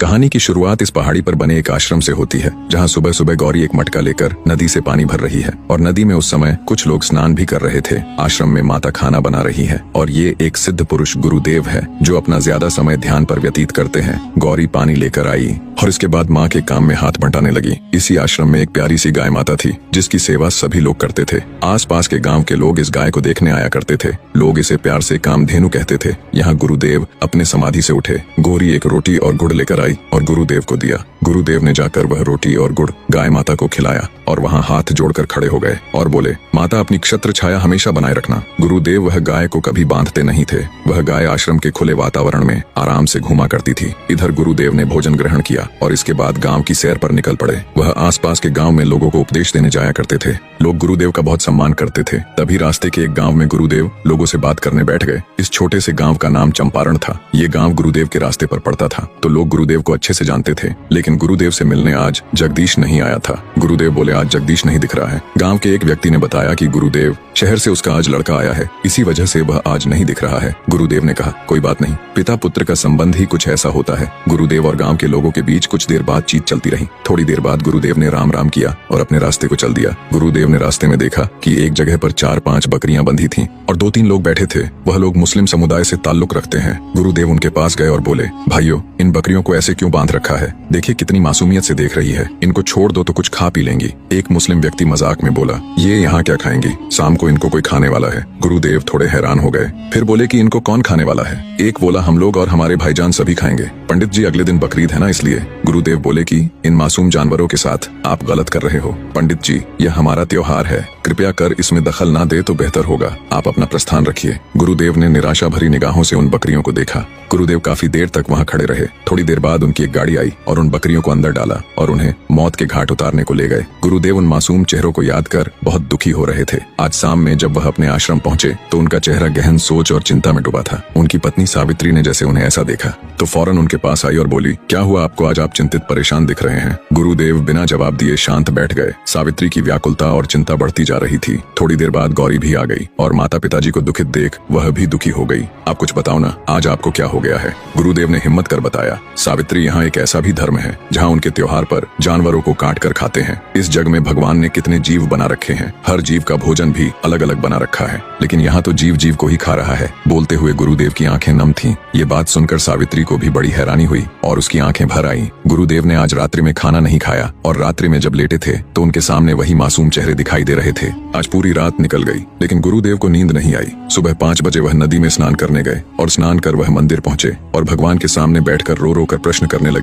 कहानी की शुरुआत इस पहाड़ी पर बने एक आश्रम से होती है, जहाँ सुबह सुबह गौरी एक मटका लेकर नदी से पानी भर रही है और नदी में उस समय कुछ लोग स्नान भी कर रहे थे। आश्रम में माता खाना बना रही है और ये एक सिद्ध पुरुष गुरुदेव है जो अपना ज्यादा समय ध्यान पर व्यतीत करते हैं। गौरी पानी लेकर आई और इसके बाद माँ के काम में हाथ बंटाने लगी। इसी आश्रम में एक प्यारी सी गाय माता थी जिसकी सेवा सभी लोग करते थे। आसपास के गांव के लोग इस गाय को देखने आया करते थे। लोग इसे प्यार से कामधेनु कहते थे। यहाँ गुरुदेव अपने समाधि से उठे। गौरी एक रोटी और गुड़ लेकर आई और गुरुदेव को दिया। गुरुदेव ने जाकर वह रोटी और गुड़ गाय माता को खिलाया और वहाँ हाथ जोड़कर खड़े हो गए और बोले, माता अपनी क्षत्र छाया हमेशा बनाए रखना। गुरुदेव वह गाय को कभी बांधते नहीं थे। वह गाय आश्रम के खुले वातावरण में आराम से घूमा करती थी। इधर गुरुदेव ने भोजन ग्रहण किया और इसके बाद गांव की सैर पर निकल पड़े। वह आसपास के गांव में लोगों को उपदेश देने जाया करते थे। लोग गुरुदेव का बहुत सम्मान करते थे। तभी रास्ते के एक गांव में गुरुदेव लोगों से बात करने बैठ गए। इस छोटे से गांव का नाम चंपारण था। ये गांव गुरुदेव के रास्ते पर पड़ता था, तो लोग गुरुदेव को अच्छे से जानते थे। लेकिन गुरुदेव से मिलने आज जगदीश नहीं आया था। गुरुदेव बोले, आज जगदीश नहीं दिख रहा है। गांव के एक व्यक्ति ने बताया कि गुरुदेव शहर से उसका आज लड़का आया है, इसी वजह से वह आज नहीं दिख रहा है। गुरुदेव ने कहा, कोई बात नहीं, पिता पुत्र का संबंध ही कुछ ऐसा होता है। गुरुदेव और गांव के लोगों के बीच कुछ देर बातचीत चलती रही। थोड़ी देर बाद गुरुदेव ने राम राम किया और अपने रास्ते को चल दिया। गुरुदेव ने रास्ते में देखा कि एक जगह पर 4-5 बकरियां बंधी थीं और 2-3 लोग बैठे थे। वह लोग मुस्लिम समुदाय से ताल्लुक रखते हैं। गुरुदेव उनके पास गए और बोले, भाइयों, इन बकरियों को ऐसे क्यों बांध रखा है? देखिए कितनी मासूमियत से देख रही है। इनको छोड़ दो तो कुछ खा पी लेंगी। एक मुस्लिम व्यक्ति मजाक में बोला, ये यहाँ क्या खाएंगी? शाम को इनको कोई खाने वाला है। गुरुदेव थोड़े हैरान हो गए। फिर बोले कि इनको कौन खाने वाला है? एक बोला, हम लोग और हमारे भाईजान सभी खाएंगे। पंडित जी, अगले दिन बकरीद है ना, इसलिए। गुरुदेव बोले कि इन मासूम जानवरों के साथ आप गलत कर रहे हो। पंडित जी, यह हमारा त्योहार है, कृपया कर इसमें दखल ना दे तो बेहतर होगा। आप अपना प्रस्थान रखिए। गुरुदेव ने निराशा भरी निगाहों से उन बकरियों को देखा। गुरुदेव काफी देर तक वहाँ खड़े रहे। थोड़ी देर बाद उनकी एक गाड़ी आई और उन बकरियों को अंदर डाला और उन्हें मौत के घाट उतारने को ले गए। गुरुदेव उन मासूम चेहरों को याद कर बहुत दुखी हो रहे थे। आज शाम में जब वह अपने आश्रम पहुंचे तो उनका चेहरा गहन सोच और चिंता में डूबा था। उनकी पत्नी सावित्री ने जैसे उन्हें ऐसा देखा तो फौरन उनके पास आई और बोली, क्या हुआ आपको? आज आप चिंतित परेशान दिख रहे हैं। गुरुदेव बिना जवाब दिए शांत बैठ गए। सावित्री की व्याकुलता और चिंता बढ़ती जा रही थी। थोड़ी देर बाद गौरी भी आ गई और माता पिताजी को दुखित देख वह भी दुखी हो गई। आप कुछ बताओ ना, आज आपको क्या हो गया है? गुरुदेव ने हिम्मत कर बताया, सावित्री, यहाँ एक ऐसा भी धर्म है जहाँ उनके त्योहार पर जानवरों को काट कर खाते हैं। इस जग में भगवान ने कितने जीव बना रखे हैं, हर जीव का भोजन भी अलग अलग बना रखा है, लेकिन यहाँ तो जीव जीव को ही खा रहा है। बोलते हुए गुरुदेव की आंखें नम थीं। ये बात सुनकर सावित्री को भी बड़ी हैरानी हुई और उसकी आंखें भर आईं। गुरुदेव ने आज रात्रि में खाना नहीं खाया और रात्रि में जब लेटे थे तो उनके सामने वही मासूम चेहरे दिखाई दे रहे थे। आज पूरी रात निकल गई लेकिन गुरुदेव को नींद नहीं आई। सुबह 5 बजे वह नदी में स्नान करने गए और स्नान कर वह मंदिर पहुंचे और भगवान के सामने बैठकर रो रो कर प्रश्न करने लगे।